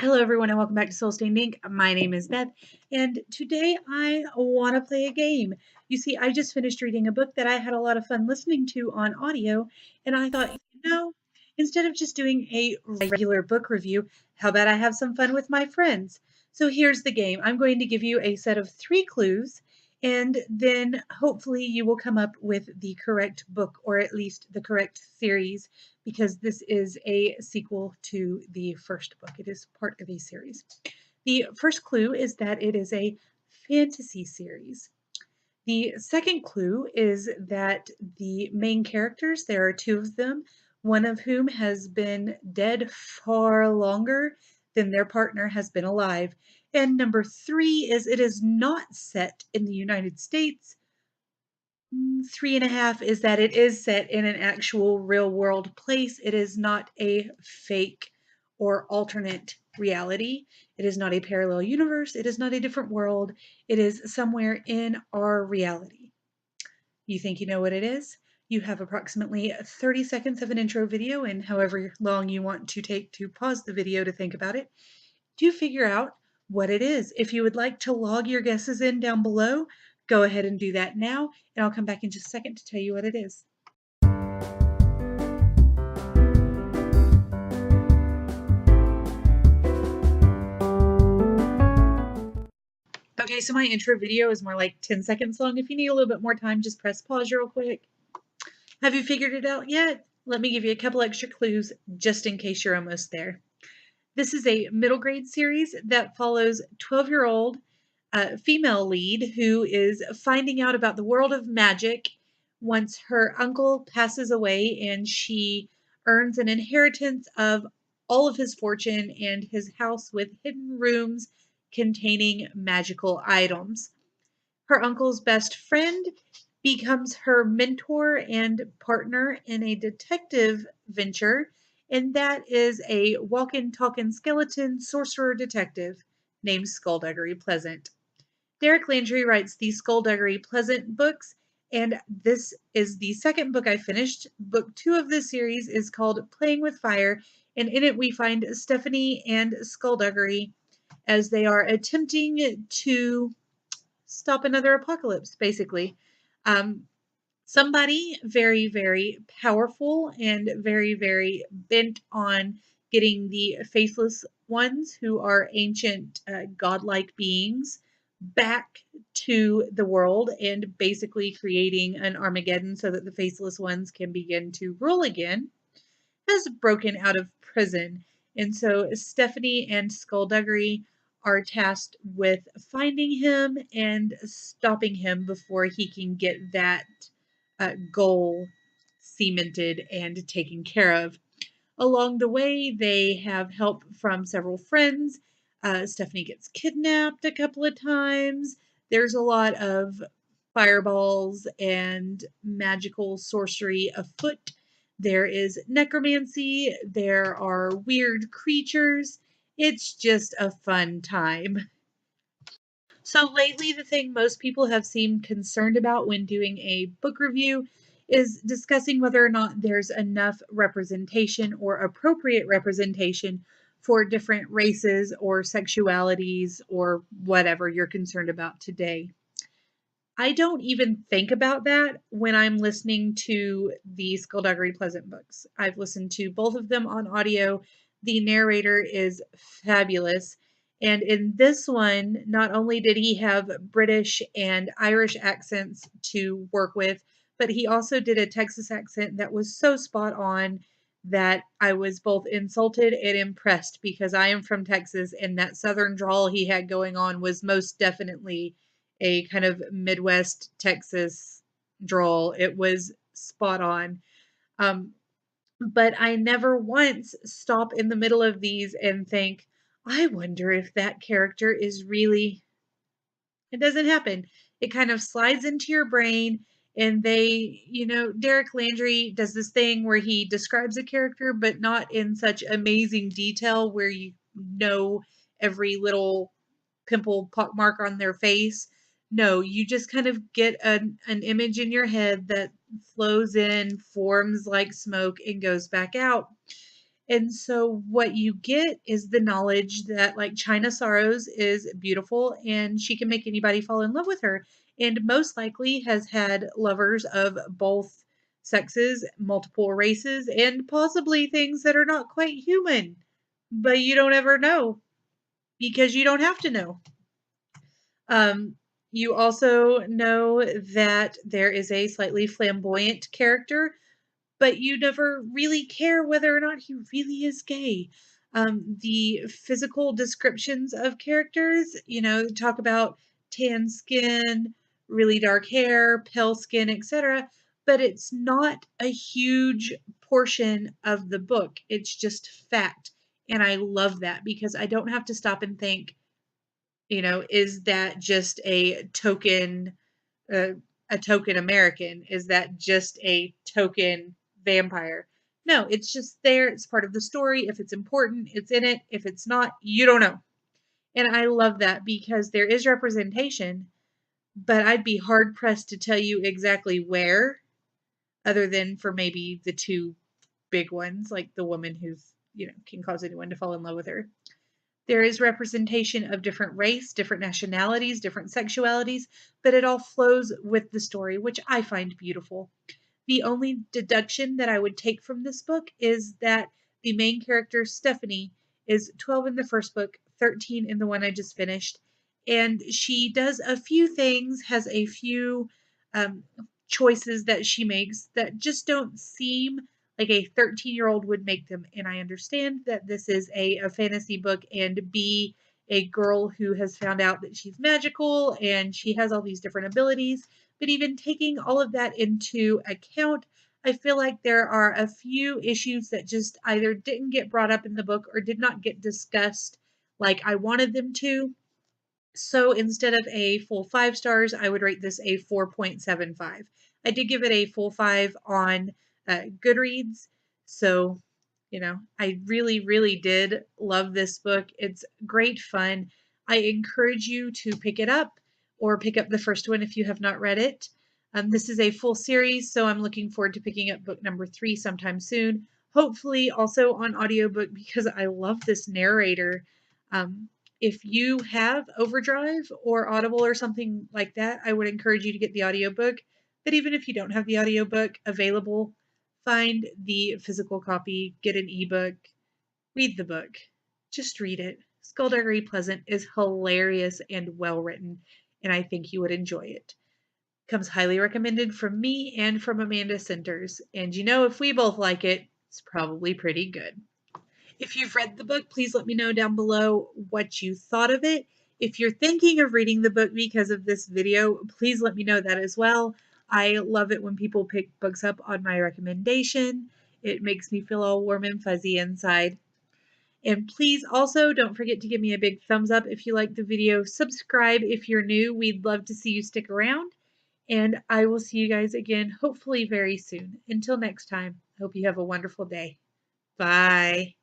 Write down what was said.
Hello, everyone, and welcome back to Soul Stained Ink. My name is Beth, and today I want to play a game. You see, I just finished reading a book that I had a lot of fun listening to on audio, and I thought, instead of just doing a regular book review, how about I have some fun with my friends? So here's the game. I'm going to give you a set of 3 clues, and then hopefully you will come up with the correct book, or at least the correct series, because this is a sequel to the first book. It is part of a series. The first clue is that it is a fantasy series. The second clue is that the main characters, there are 2 of them, one of whom has been dead far longer than their partner has been alive. And number 3 is it is not set in the United States. 3.5 is that it is set in an actual real world place. It is not a fake or alternate reality. It is not a parallel universe. It is not a different world. It is somewhere in our reality. You think you know what it is? You have approximately 30 seconds of an intro video, and however long you want to take to pause the video to think about it, to figure out what it is. If you would like to log your guesses in down below, go ahead and do that now, and I'll come back in just a second to tell you what it is. Okay, so my intro video is more like 10 seconds long. If you need a little bit more time, just press pause real quick. Have you figured it out yet? Let me give you a couple extra clues just in case you're almost there. This is a middle grade series that follows 12-year-old female lead who is finding out about the world of magic once her uncle passes away, and she earns an inheritance of all of his fortune and his house with hidden rooms containing magical items. Her uncle's best friend becomes her mentor and partner in a detective venture, and that is a walking, talking skeleton sorcerer detective named Skullduggery Pleasant. Derek Landry writes the Skullduggery Pleasant books, and this is the second book I finished. Book 2 of this series is called Playing with Fire, and in it we find Stephanie and Skullduggery as they are attempting to stop another apocalypse, basically. Somebody very, very powerful and very, very bent on getting the faithless ones, who are ancient godlike beings, back to the world and basically creating an Armageddon so that the faithless ones can begin to rule again, has broken out of prison. And so Stephanie and Skullduggery are tasked with finding him and stopping him before he can get that goal cemented and taken care of. Along the way, they have help from several friends. Stephanie gets kidnapped a couple of times. There's a lot of fireballs and magical sorcery afoot. There is necromancy. There are weird creatures. It's just a fun time. So lately, the thing most people have seemed concerned about when doing a book review is discussing whether or not there's enough representation or appropriate representation for different races or sexualities or whatever you're concerned about today. I don't even think about that when I'm listening to the Skullduggery Pleasant books. I've listened to both of them on audio. The narrator is fabulous. And in this one, not only did he have British and Irish accents to work with, but he also did a Texas accent that was so spot on that I was both insulted and impressed, because I am from Texas, and that southern drawl he had going on was most definitely a kind of Midwest Texas drawl. It was spot on. Um, but I never once stop in the middle of these and think, I wonder if that character is really. It doesn't happen. It kind of slides into your brain, and Derek Landry does this thing where he describes a character, but not in such amazing detail where you know every little pimple pockmark on their face. No, you just kind of get an image in your head that flows in, forms like smoke, and goes back out. And so what you get is the knowledge that like China Sorrows is beautiful and she can make anybody fall in love with her, and most likely has had lovers of both sexes, multiple races, and possibly things that are not quite human. But you don't ever know because you don't have to know. Um, you also know that there is a slightly flamboyant character, but you never really care whether or not he really is gay. The physical descriptions of characters, talk about tan skin, really dark hair, pale skin, etc. But it's not a huge portion of the book. It's just fact. And I love that because I don't have to stop and think, is that just uh, a token American? Is that just a token vampire? No, it's just there. It's part of the story. If it's important, it's in it. If it's not, you don't know. And I love that because there is representation, but I'd be hard pressed to tell you exactly where, other than for maybe the two big ones, like the woman who's, can cause anyone to fall in love with her. There is representation of different race, different nationalities, different sexualities, but it all flows with the story, which I find beautiful. The only deduction that I would take from this book is that the main character, Stephanie, is 12 in the first book, 13 in the one I just finished. And she does a few things, has a few choices that she makes that just don't seem like a 13-year-old would make them. And I understand that this is a fantasy book, and B, a girl who has found out that she's magical and she has all these different abilities. But even taking all of that into account, I feel like there are a few issues that just either didn't get brought up in the book or did not get discussed like I wanted them to. So instead of a full 5 stars, I would rate this a 4.75. I did give it a full 5 on Goodreads. So, I really, really did love this book. It's great fun. I encourage you to pick it up or pick up the first one if you have not read it. This is a full series, so I'm looking forward to picking up book number 3 sometime soon. Hopefully, also on audiobook because I love this narrator. Um, if you have Overdrive or Audible or something like that, I would encourage you to get the audiobook. But even if you don't have the audiobook available, find the physical copy, get an ebook, read the book. Just read it. Skullduggery Pleasant is hilarious and well written, and I think you would enjoy it. Comes highly recommended from me and from Amanda Centers. And if we both like it, it's probably pretty good. If you've read the book, please let me know down below what you thought of it. If you're thinking of reading the book because of this video, please let me know that as well. I love it when people pick books up on my recommendation. It makes me feel all warm and fuzzy inside. And please also don't forget to give me a big thumbs up if you like the video. Subscribe if you're new. We'd love to see you stick around. And I will see you guys again, hopefully very soon. Until next time, I hope you have a wonderful day. Bye.